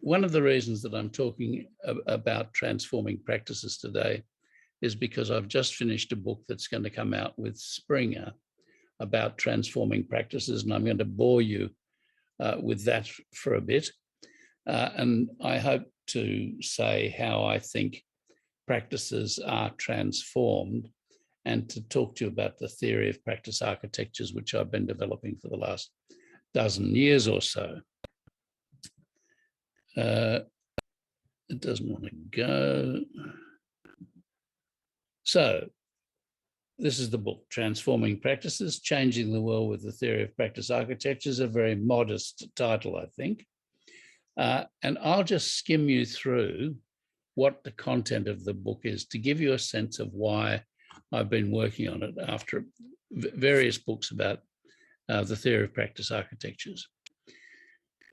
one of the reasons that I'm talking about transforming practices today is because I've just finished a book that's going to come out with Springer about transforming practices, and I'm going to bore you with that for a bit. And I hope to say how I think practices are transformed, and to talk to you about the theory of practice architectures, which I've been developing for the last dozen years or so. It doesn't want to go. So this is the book, Transforming Practices, Changing the World with the Theory of Practice Architectures, a very modest title, I think. And I'll just skim you through what the content of the book is to give you a sense of why I've been working on it after various books about the theory of practice architectures.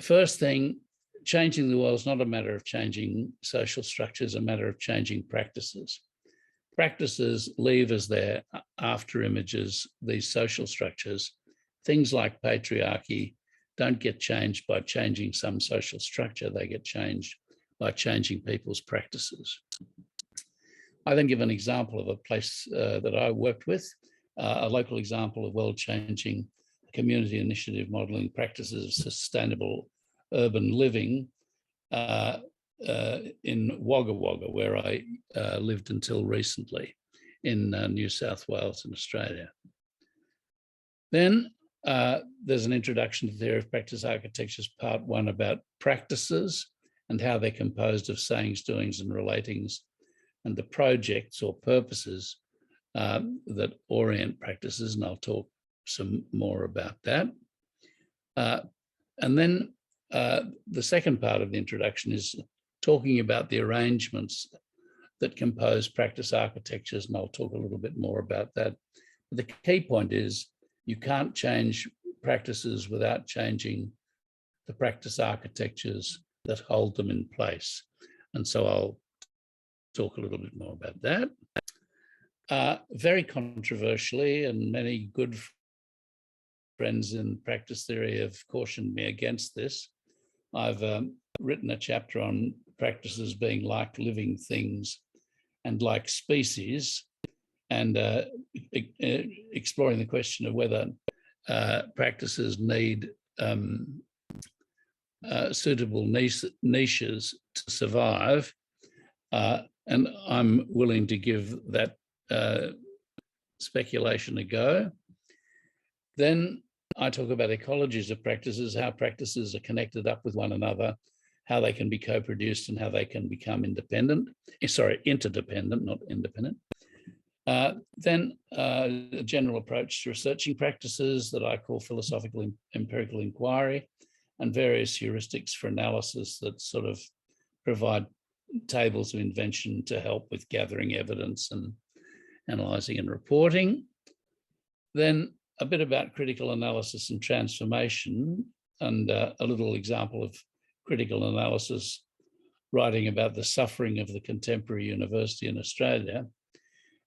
First thing, changing the world is not a matter of changing social structures, a matter of changing practices. Practices leave as their after images these social structures. Things like patriarchy don't get changed by changing some social structure, they get changed by changing people's practices. I then give an example of a place that I worked with, a local example of world-changing community initiative modelling practices of sustainable urban living in Wagga Wagga, where I lived until recently in New South Wales in Australia. Then there's an introduction to the theory of practice architectures, part 1, about practices and how they're composed of sayings, doings and relatings, and the projects or purposes that orient practices, and I'll talk some more about that. And then the second part of the introduction is talking about the arrangements that compose practice architectures, and I'll talk a little bit more about that. But the key point is you can't change practices without changing the practice architectures that hold them in place. And so I'll talk a little bit more about that. Very controversially, and many good friends in practice theory have cautioned me against this, I've written a chapter on practices being like living things and like species, and exploring the question of whether practices need suitable niches to survive. And I'm willing to give that speculation a go. Then I talk about ecologies of practices, how practices are connected up with one another, how they can be co-produced and how they can become interdependent, not independent. Then a general approach to researching practices that I call philosophical empirical inquiry, and various heuristics for analysis that sort of provide tables of invention to help with gathering evidence and analysing and reporting. Then a bit about critical analysis and transformation, and a little example of critical analysis, writing about the suffering of the contemporary university in Australia,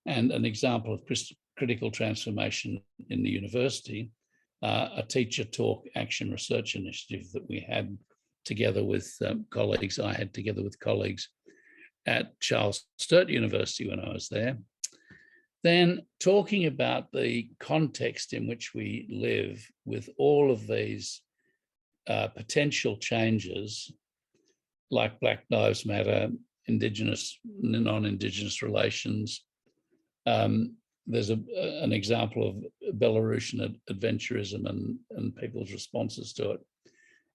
and an example of critical transformation in the university, a teacher talk action research initiative that we had together with colleagues, I had together with colleagues at Charles Sturt University when I was there. Then talking about the context in which we live with all of these potential changes, like Black Lives Matter, Indigenous, non-Indigenous relations. There's an example of Belarusian adventurism and people's responses to it,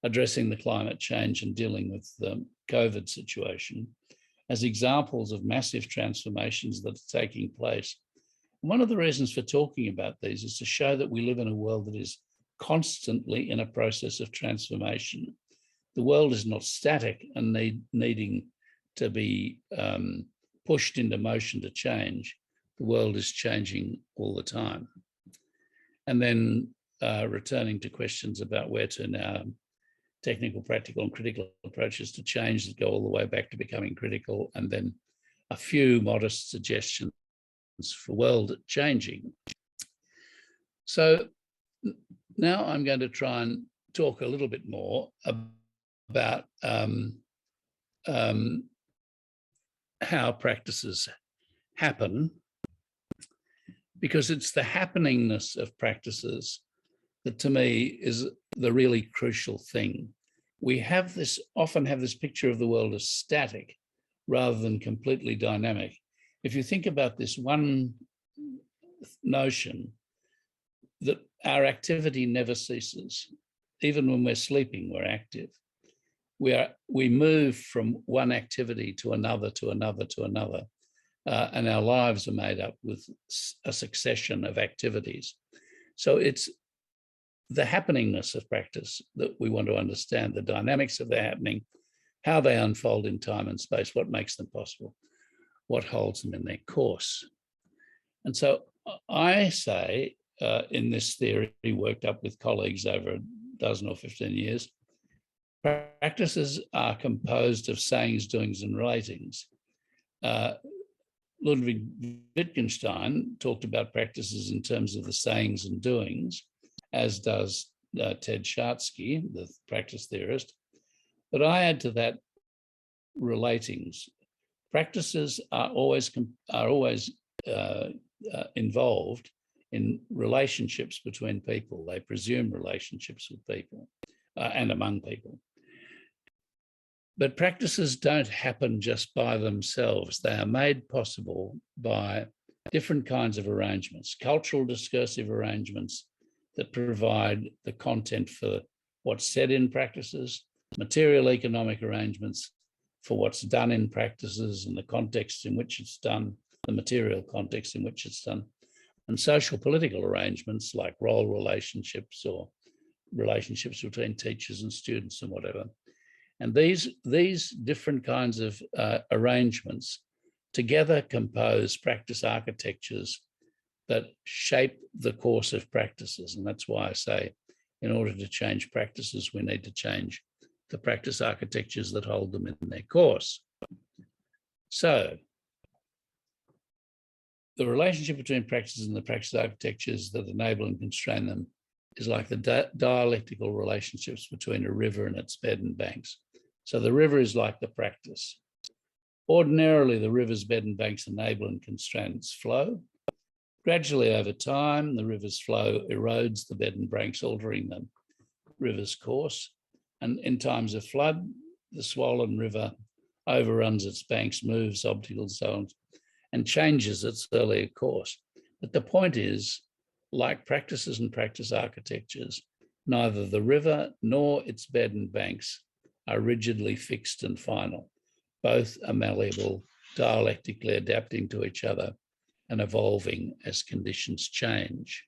addressing the climate change and dealing with the COVID situation as examples of massive transformations that are taking place. One of the reasons for talking about these is to show that we live in a world that is constantly in a process of transformation. The world is not static and needing to be pushed into motion to change. The world is changing all the time. And then returning to questions about where to now, technical, practical and critical approaches to change that go all the way back to becoming critical, and then a few modest suggestions for world changing. So now I'm going to try and talk a little bit more about how practices happen, because it's the happeningness of practices that to me is the really crucial thing. We often have this picture of the world as static rather than completely dynamic. If you think about this one notion that our activity never ceases, even when we're sleeping, we're active. We move from one activity to another, to another, to another. And our lives are made up with a succession of activities. So it's the happeningness of practice that we want to understand, the dynamics of their happening, how they unfold in time and space, what makes them possible, what holds them in their course. And so I say, in this theory, worked up with colleagues over a dozen or 15 years, practices are composed of sayings, doings, and relatings. Ludwig Wittgenstein talked about practices in terms of the sayings and doings, as does Ted Schatzky, the practice theorist. But I add to that relatings. Practices are always involved in relationships between people. They presume relationships with people and among people. But practices don't happen just by themselves. They are made possible by different kinds of arrangements, cultural discursive arrangements that provide the content for what's said in practices, material economic arrangements for what's done in practices and the context in which it's done, the material context in which it's done, and social political arrangements like role relationships or relationships between teachers and students and whatever. And these different kinds of arrangements together compose practice architectures that shape the course of practices. And that's why I say, in order to change practices, we need to change the practice architectures that hold them in their course. So the relationship between practices and the practice architectures that enable and constrain them is like the dialectical relationships between a river and its bed and banks. So the river is like the practice. Ordinarily, the river's bed and banks enable and constrain its flow. Gradually, over time, the river's flow erodes the bed and banks, altering the river's course. And in times of flood, the swollen river overruns its banks, moves obstacles, so on, and changes its earlier course. But the point is, like practices and practice architectures, neither the river nor its bed and banks are rigidly fixed and final. Both are malleable, dialectically adapting to each other and evolving as conditions change.